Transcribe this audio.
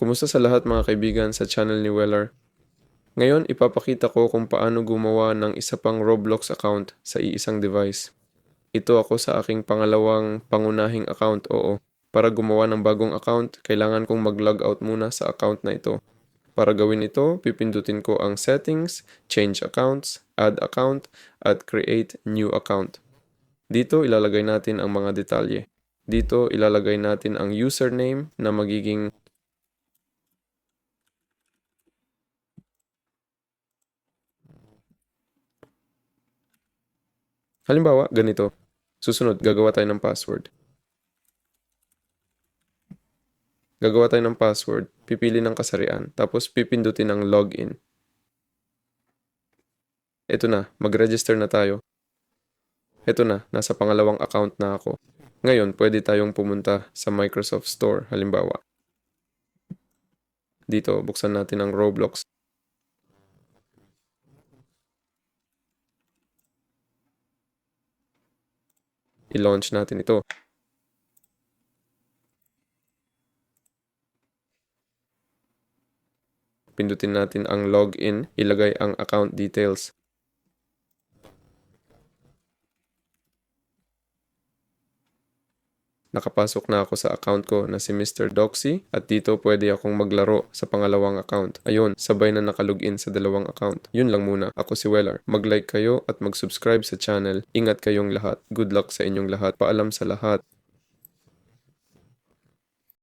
Kumusta sa lahat mga kaibigan sa channel ni Weller? Ngayon ipapakita ko kung paano gumawa ng isa pang Roblox account sa iisang device. Ito ako sa aking pangalawang pangunahing account, oo. Para gumawa ng bagong account, kailangan kong mag-log out muna sa account na ito. Para gawin ito, pipindutin ko ang Settings, Change Accounts, Add Account, at Create New Account. Dito ilalagay natin ang mga detalye. Dito ilalagay natin ang username na magiging halimbawa, ganito. Susunod, gagawa tayo ng password. Gagawa tayo ng password, pipili ng kasarian, tapos pipindutin ang login. Ito na, mag-register na tayo. Ito na, nasa pangalawang account na ako. Ngayon, pwede tayong pumunta sa Microsoft Store, halimbawa. Dito, buksan natin ang Roblox. I-launch natin ito. Pindutin natin ang login, ilagay ang account details. Nakapasok na ako sa account ko na si Mr. Doxy at dito pwede akong maglaro sa pangalawang account. Ayun, sabay na nakalogin sa dalawang account. Yun lang muna. Ako si Weller. Mag-like kayo at mag-subscribe sa channel. Ingat kayong lahat. Good luck sa inyong lahat. Paalam sa lahat.